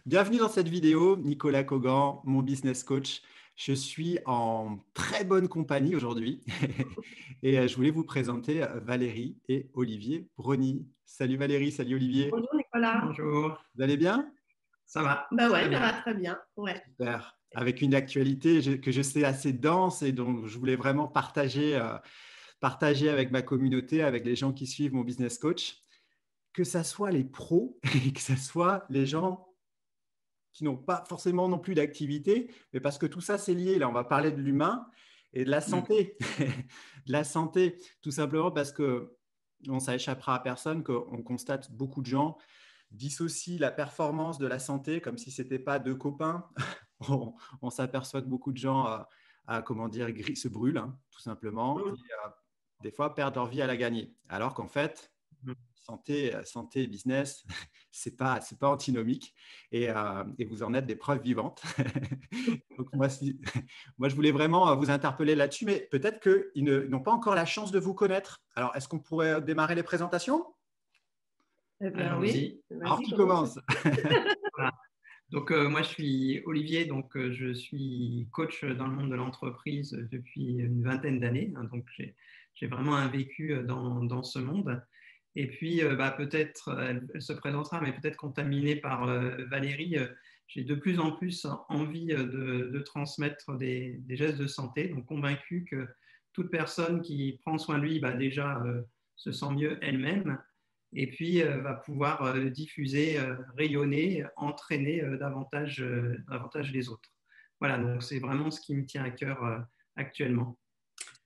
Bienvenue dans cette vidéo, Nicolas Cogan, mon business coach. Je suis en très bonne compagnie aujourd'hui et je voulais vous présenter Valérie et Olivier Brony. Salut Valérie, salut Olivier. Bonjour Nicolas. Bonjour, Vous allez bien? ça va? Bah ouais, Très ça bien. va très bien. Ouais. Super. Avec une actualité que je sais assez dense et donc je voulais vraiment partager avec ma communauté, avec les gens qui suivent mon business coach, que ça soit les pros et que ça soit les gens qui n'ont pas forcément non plus d'activité, mais parce que tout ça, c'est lié. Là, on va parler de l'humain et de la Mm. santé. De la santé, tout simplement parce que ça échappera à personne qu'on constate beaucoup de gens dissocient la performance de la santé comme si ce n'était pas deux copains. On s'aperçoit que beaucoup de gens comment dire, se brûlent, hein, tout simplement, et des fois perdent leur vie à la gagner. Alors qu'en fait, santé et business, c'est pas antinomique et vous en êtes des preuves vivantes. Donc moi, je voulais vraiment vous interpeller là-dessus, mais peut-être qu'ils n'ont pas encore la chance de vous connaître. Alors, est-ce qu'on pourrait démarrer les présentations? Eh bien oui, Allons-y. Alors, vas-y, qui commence. commence? Voilà. Donc, moi, je suis Olivier, donc je suis coach dans le monde de l'entreprise depuis une vingtaine d'années. Hein, donc, j'ai vraiment un vécu dans ce monde. Et puis, peut-être, elle se présentera, mais peut-être contaminée par Valérie, j'ai de plus en plus envie de transmettre des gestes de santé. Donc, convaincu que toute personne qui prend soin de lui, déjà se sent mieux elle-même et puis va pouvoir diffuser, rayonner, entraîner davantage les autres. Voilà, donc c'est vraiment ce qui me tient à cœur actuellement.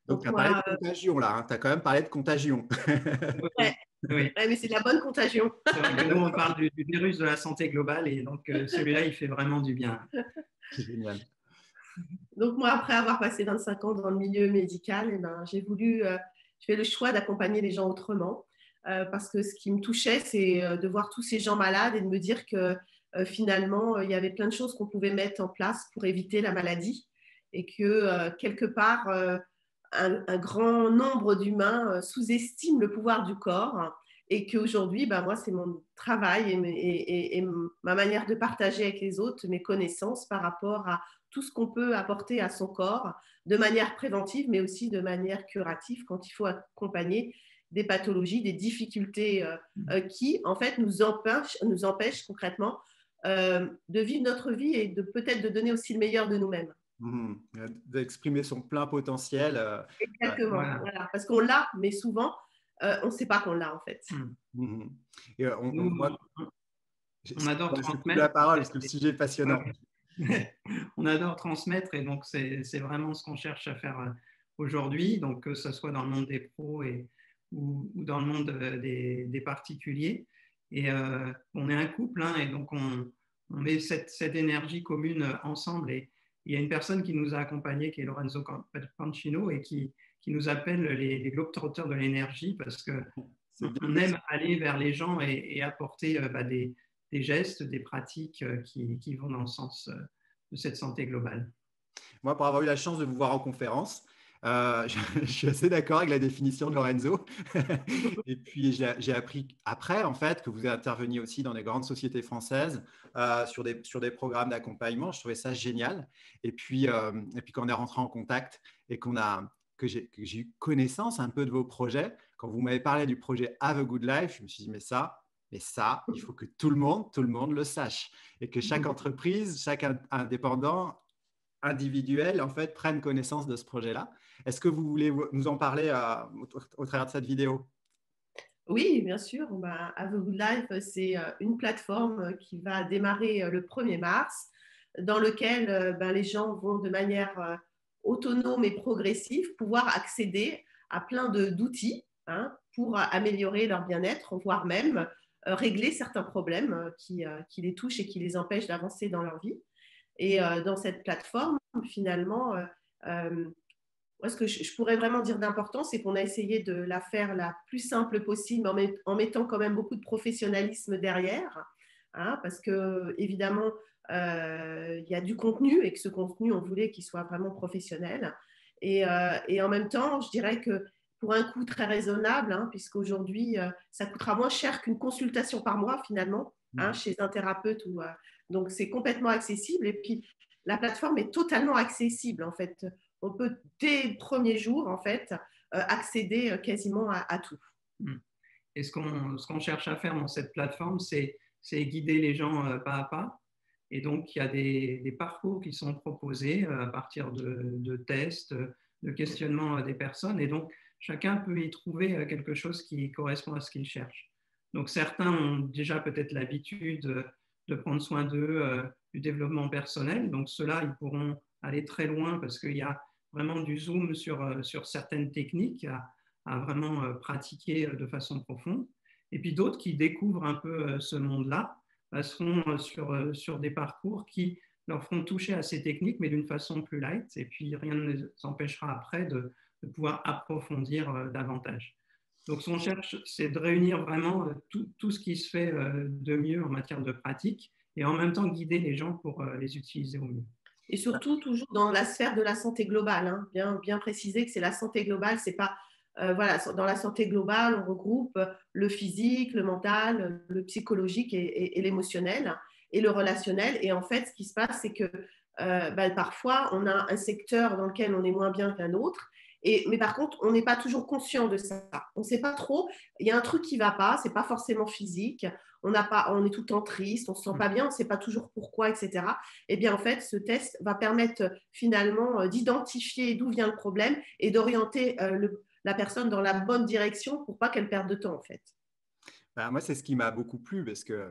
Donc, Donc tu as parlé moi, de contagion là, hein. Tu as quand même parlé de contagion. ouais, Oui, oui. ouais, mais c'est de la bonne contagion. C'est vrai que nous, on parle du virus de la santé globale et donc celui-là, il fait vraiment du bien. C'est génial. Donc moi, après avoir passé 25 ans dans le milieu médical, eh ben, je fais le choix d'accompagner les gens autrement. Parce que ce qui me touchait, c'est de voir tous ces gens malades et de me dire que finalement, il y avait plein de choses qu'on pouvait mettre en place pour éviter la maladie et que quelque part, un grand nombre d'humains sous-estiment le pouvoir du corps et qu'aujourd'hui, moi, c'est mon travail et ma manière de partager avec les autres mes connaissances par rapport à tout ce qu'on peut apporter à son corps de manière préventive, mais aussi de manière curative quand il faut accompagner des pathologies, des difficultés qui, en fait, nous empêchent concrètement de vivre notre vie et de peut-être de donner aussi le meilleur de nous-mêmes. D'exprimer son plein potentiel. Ouais. Exactement, Voilà. voilà. Parce qu'on l'a, mais souvent, on ne sait pas qu'on l'a, en fait. Mhm. Et Nous, moi, on adore je te coupe la transmettre. parole parce que le sujet est passionnant. On adore transmettre et donc c'est vraiment ce qu'on cherche à faire aujourd'hui, donc que ce soit dans le monde des pros ou dans le monde des particuliers. Et on est un couple hein, et donc on met cette énergie commune ensemble. Et il y a une personne qui nous a accompagnés qui est Lorenzo Pancino et qui nous appelle les globetrotters de l'énergie parce que C'est bien. on aime aller vers les gens et apporter des gestes, des pratiques qui vont dans le sens de cette santé globale. Moi, pour avoir eu la chance de vous voir en conférence, je suis assez d'accord avec la définition de Lorenzo. Et puis, j'ai appris après, en fait, que vous interveniez aussi dans des grandes sociétés françaises sur des programmes d'accompagnement. Je trouvais ça génial. Et puis quand on est rentré en contact et que j'ai eu connaissance un peu de vos projets, quand vous m'avez parlé du projet Have a Good Life, je me suis dit, mais ça, il faut que tout le monde le sache. Et que chaque entreprise, chaque indépendant individuels en fait prennent connaissance de ce projet-là. Est-ce que vous voulez nous en parler au travers de cette vidéo? Oui, bien sûr. Have a Good Life, c'est une plateforme qui va démarrer le 1er mars, dans lequel les gens vont de manière autonome et progressive pouvoir accéder à plein d'outils hein, pour améliorer leur bien-être, voire même régler certains problèmes qui les touchent et qui les empêchent d'avancer dans leur vie. Et dans cette plateforme, finalement, moi, ce que je pourrais vraiment dire d'important, c'est qu'on a essayé de la faire la plus simple possible en mettant quand même beaucoup de professionnalisme derrière, hein, parce que évidemment, il y a du contenu et que ce contenu, on voulait qu'il soit vraiment professionnel. Et en même temps, je dirais que pour un coût très raisonnable, hein, puisqu'aujourd'hui, ça coûtera moins cher qu'une consultation par mois finalement, chez un thérapeute. Donc, c'est complètement accessible. Et puis, la plateforme est totalement accessible, en fait. On peut, dès le premier jour, en fait, accéder quasiment à tout. Et ce qu'on cherche à faire dans cette plateforme, c'est guider les gens pas à pas. Et donc, il y a des parcours qui sont proposés à partir de tests, de questionnements des personnes. Et donc, chacun peut y trouver quelque chose qui correspond à ce qu'il cherche. Donc, certains ont déjà peut-être l'habitude de prendre soin d'eux, du développement personnel. Donc, ceux-là, ils pourront aller très loin parce qu'il y a vraiment du zoom sur certaines techniques à vraiment pratiquer de façon profonde. Et puis d'autres qui découvrent un peu ce monde-là seront sur des parcours qui leur feront toucher à ces techniques, mais d'une façon plus light. Et puis rien ne les empêchera après de pouvoir approfondir davantage. Donc ce qu'on cherche, c'est de réunir vraiment tout ce qui se fait de mieux en matière de pratique et en même temps guider les gens pour les utiliser au mieux. Et surtout, toujours dans la sphère de la santé globale. Hein. Bien préciser que c'est la santé globale, c'est pas... voilà, dans la santé globale, on regroupe le physique, le mental, le psychologique et l'émotionnel et le relationnel. Et en fait, ce qui se passe, c'est que parfois, on a un secteur dans lequel on est moins bien qu'un autre. Mais par contre, on n'est pas toujours conscient de ça. On ne sait pas trop. Il y a un truc qui ne va pas. Ce n'est pas forcément physique. On est tout le temps triste. On ne se sent pas bien. On ne sait pas toujours pourquoi, etc. Eh bien, en fait, ce test va permettre finalement d'identifier d'où vient le problème et d'orienter la personne dans la bonne direction pour pas qu'elle perde de temps, en fait. Moi, c'est ce qui m'a beaucoup plu parce que,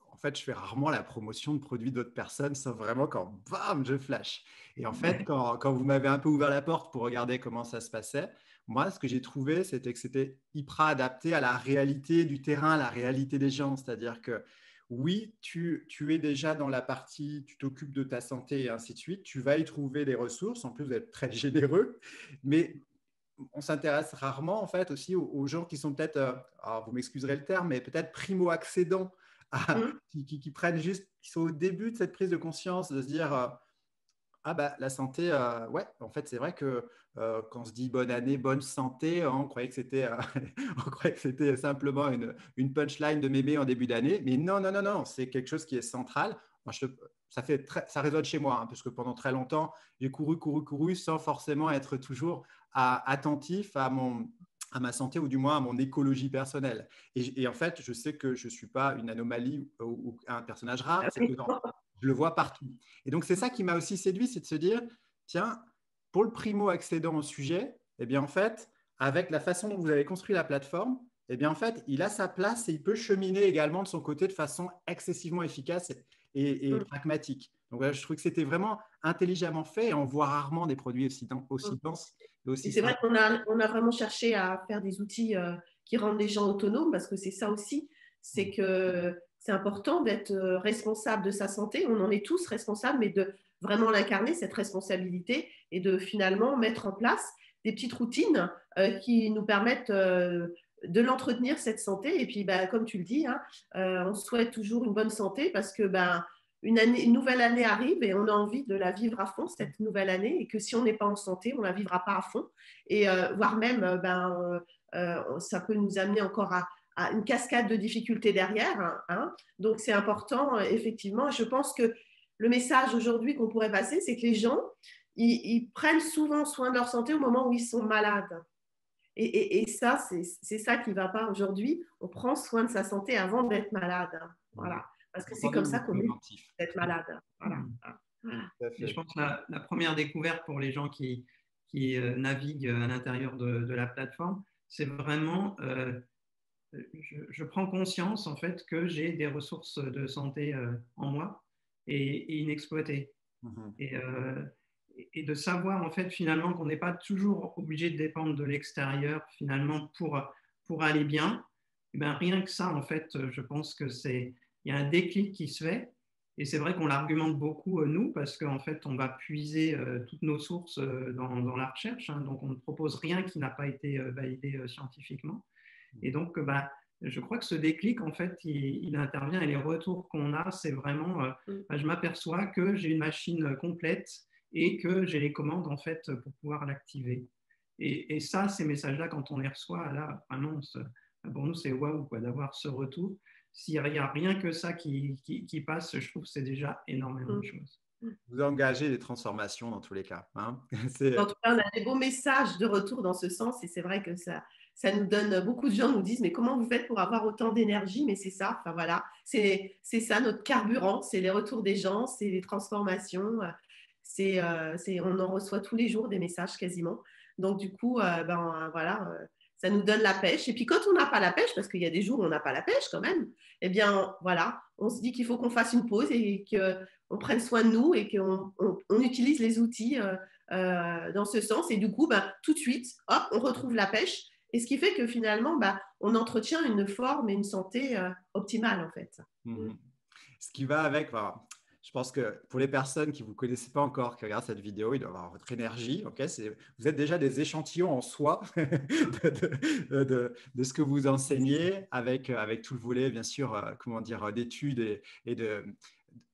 en fait, je fais rarement la promotion de produits d'autres personnes, sauf vraiment quand, bam, je flash. Et en fait, quand vous m'avez un peu ouvert la porte pour regarder comment ça se passait, moi, ce que j'ai trouvé, c'était que c'était hyper adapté à la réalité du terrain, à la réalité des gens. C'est-à-dire que, oui, tu es déjà dans la partie, tu t'occupes de ta santé et ainsi de suite, tu vas y trouver des ressources, en plus vous êtes très généreux, mais on s'intéresse rarement en fait aussi aux gens qui sont peut-être, vous m'excuserez le terme, mais peut-être primo-accédants, qui prennent juste, qui sont au début de cette prise de conscience, de se dire ah bah la santé, ouais, en fait c'est vrai que quand on se dit bonne année, bonne santé, on croyait que c'était on croyait que c'était simplement une punchline de mémé en début d'année, mais non, non, non, non, c'est quelque chose qui est central. Moi, ça résonne chez moi, hein, parce que pendant très longtemps, j'ai couru sans forcément être toujours attentif à ma santé ou du moins à mon écologie personnelle. Et en fait, je sais que je ne suis pas une anomalie ou un personnage rare, c'est que je le vois partout. Et donc, c'est ça qui m'a aussi séduit, c'est de se dire, tiens, pour le primo-accédant au sujet, eh bien, en fait, avec la façon dont vous avez construit la plateforme, eh bien, en fait, il a sa place et il peut cheminer également de son côté de façon excessivement efficace et pragmatique. Donc, voilà, je trouve que c'était vraiment intelligemment fait et on voit rarement des produits aussi denses. Et c'est vrai qu'on a vraiment cherché à faire des outils qui rendent les gens autonomes parce que c'est ça aussi, c'est que c'est important d'être responsable de sa santé. On en est tous responsables, mais de vraiment l'incarner, cette responsabilité, et de finalement mettre en place des petites routines qui nous permettent de l'entretenir, cette santé. Et puis, comme tu le dis, hein, on souhaite toujours une bonne santé parce que une nouvelle année arrive et on a envie de la vivre à fond, cette nouvelle année, et que si on n'est pas en santé, on ne la vivra pas à fond. Et voire même, ça peut nous amener encore à une cascade de difficultés derrière. Hein. Donc, c'est important, effectivement. Je pense que le message aujourd'hui qu'on pourrait passer, c'est que les gens, ils prennent souvent soin de leur santé au moment où ils sont malades. Et ça, c'est ça qui ne va pas aujourd'hui. On prend soin de sa santé avant d'être malade. Voilà. Parce que c'est comme ça qu'on est d'être malade. Voilà. Et je pense que la première découverte pour les gens qui naviguent à l'intérieur de la plateforme, c'est vraiment, je prends conscience en fait que j'ai des ressources de santé en moi et inexploitées. Et de savoir en fait finalement qu'on n'est pas toujours obligé de dépendre de l'extérieur finalement pour aller bien. Et bien, rien que ça en fait, je pense que il y a un déclic qui se fait. Et c'est vrai qu'on l'argumente beaucoup, nous, parce qu'en fait, on va puiser toutes nos sources dans la recherche. Hein, donc, on ne propose rien qui n'a pas été validé scientifiquement. Et donc, je crois que ce déclic, en fait, il intervient et les retours qu'on a, c'est vraiment, je m'aperçois que j'ai une machine complète et que j'ai les commandes, en fait, pour pouvoir l'activer. Et ça, ces messages-là, quand on les reçoit, là, vraiment, pour nous, c'est waouh d'avoir ce retour. s'il n'y a rien que ça qui passe, je trouve que c'est déjà énormément de choses. Vous engagez les transformations dans tous les cas. Hein. En tout cas, on a des beaux messages de retour dans ce sens et c'est vrai que ça nous donne, beaucoup de gens nous disent mais comment vous faites pour avoir autant d'énergie? Mais c'est ça, enfin voilà, c'est ça notre carburant, c'est les retours des gens, c'est les transformations, on en reçoit tous les jours des messages quasiment. Donc du coup, voilà, ça nous donne la pêche. Et puis quand on n'a pas la pêche, parce qu'il y a des jours où on n'a pas la pêche quand même, eh bien voilà, on se dit qu'il faut qu'on fasse une pause et qu'on prenne soin de nous et qu'on utilise les outils dans ce sens. Et du coup, tout de suite, hop, on retrouve la pêche. Et ce qui fait que finalement, on entretient une forme et une santé optimale en fait. Ce qui va avec, je pense que pour les personnes qui ne vous connaissez pas encore, qui regardent cette vidéo, ils doivent avoir votre énergie. Vous êtes déjà des échantillons en soi de ce que vous enseignez avec tout le volet, bien sûr, d'études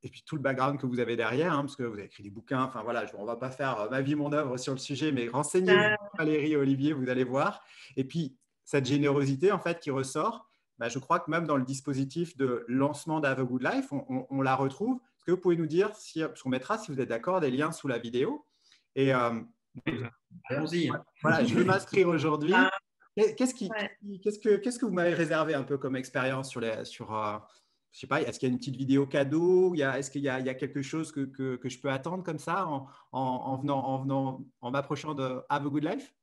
et puis tout le background que vous avez derrière, hein, parce que vous avez écrit des bouquins. Enfin voilà, on ne va pas faire ma vie, mon œuvre sur le sujet, mais renseignez-vous, Valérie et Olivier, vous allez voir. Et puis, cette générosité, en fait, qui ressort, je crois que même dans le dispositif de lancement d'Have a Good Life, on la retrouve. Est-ce que vous pouvez nous dire, parce qu'on mettra, si vous êtes d'accord, des liens sous la vidéo. Et allons-y. Voilà, je vais m'inscrire aujourd'hui. Qu'est-ce que vous m'avez réservé un peu comme expérience je sais pas, est-ce qu'il y a une petite vidéo cadeau? Est-ce qu'il y a quelque chose que je peux attendre comme ça en m'approchant de Have a Good Life?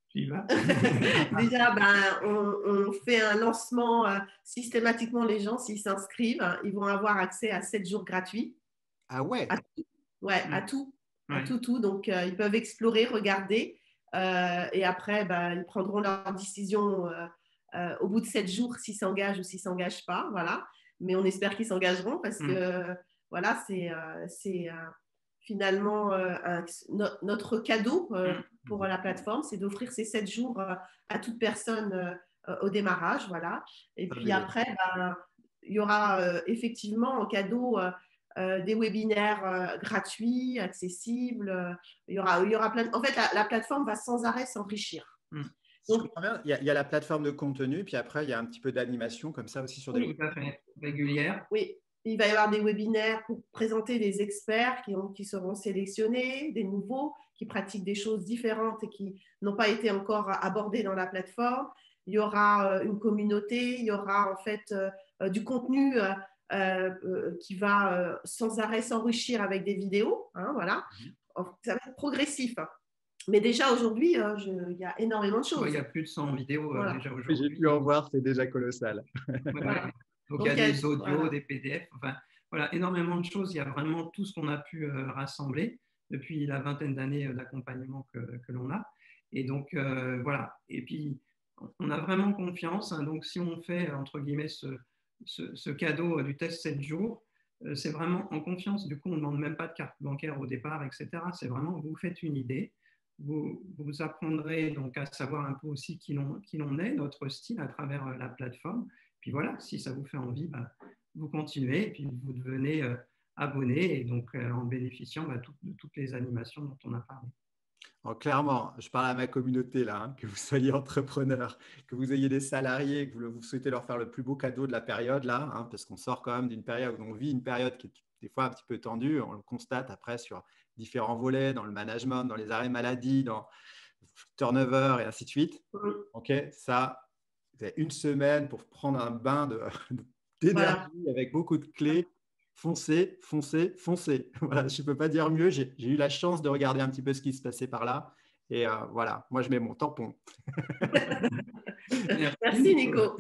Tu y vas. Déjà, on fait un lancement systématiquement. Les gens, s'ils s'inscrivent, ils vont avoir accès à 7 jours gratuits. Ah ouais? À tout. Donc, ils peuvent explorer, regarder. Et après, ils prendront leur décision au bout de 7 jours s'ils s'engagent ou s'ils ne s'engagent pas. Voilà. Mais on espère qu'ils s'engageront parce que voilà, c'est finalement notre cadeau pour la plateforme, c'est d'offrir ces 7 jours à toute personne au démarrage. Voilà. Et puis après, il y aura effectivement en cadeau des webinaires gratuits, accessibles. Il y aura plein. En fait, la plateforme va sans arrêt s'enrichir. Donc, il y a la plateforme de contenu, puis après, il y a un petit peu d'animation comme ça aussi sur des webinaires régulières. Oui, il va y avoir des webinaires pour présenter des experts qui seront sélectionnés, des nouveaux, qui pratiquent des choses différentes et qui n'ont pas été encore abordées dans la plateforme. Il y aura une communauté, il y aura en fait du contenu qui va sans arrêt s'enrichir avec des vidéos. Hein, voilà. Ça va être progressif. Mais déjà aujourd'hui, il y a énormément de choses. Il y a plus de 100 vidéos déjà aujourd'hui. J'ai pu en voir, c'est déjà colossal. Voilà. Donc, il y a des audios, des PDF, enfin, voilà, énormément de choses. Il y a vraiment tout ce qu'on a pu rassembler depuis la vingtaine d'années d'accompagnement que l'on a. Et donc, voilà. Et puis, on a vraiment confiance. Hein, donc, si on fait, entre guillemets, ce cadeau du test 7 jours, c'est vraiment en confiance. Du coup, on ne demande même pas de carte bancaire au départ, etc. C'est vraiment, vous faites une idée. Vous apprendrez donc à savoir un peu aussi qui l'on est, notre style à travers la plateforme. Puis voilà, si ça vous fait envie, vous continuez et puis vous devenez abonné et donc en bénéficiant de toutes les animations dont on a parlé. Alors, clairement, je parle à ma communauté là, hein, que vous soyez entrepreneur, que vous ayez des salariés, que vous souhaitez leur faire le plus beau cadeau de la période là, hein, parce qu'on sort quand même d'une période où on vit une période qui est des fois un petit peu tendue. On le constate après sur différents volets, dans le management, dans les arrêts maladie, dans le turnover et ainsi de suite. Ok, ça, vous avez une semaine pour prendre un bain d'énergie avec beaucoup de clés. Foncez, foncez, foncez. Voilà, je ne peux pas dire mieux. J'ai eu la chance de regarder un petit peu ce qui se passait par là. Et voilà, moi, je mets mon tampon. Merci, Nico.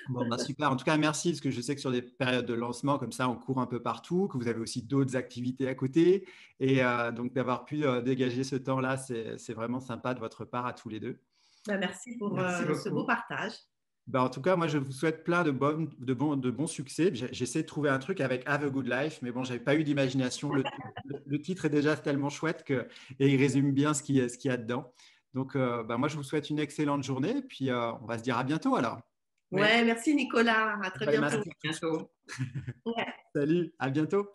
Bon, super. En tout cas, merci, parce que je sais que sur des périodes de lancement comme ça, on court un peu partout, que vous avez aussi d'autres activités à côté. Et donc, d'avoir pu dégager ce temps-là, c'est vraiment sympa de votre part à tous les deux. Merci pour ce beau partage. En tout cas, moi, je vous souhaite plein de bons succès. J'essaie de trouver un truc avec Have a Good Life, mais bon, je n'avais pas eu d'imagination. Le titre est déjà tellement chouette et il résume bien ce qu'il y a dedans. Donc, moi, je vous souhaite une excellente journée. Puis, on va se dire à bientôt alors. Ouais, merci Nicolas. À très bientôt. Bientôt. Ouais. Salut, à bientôt.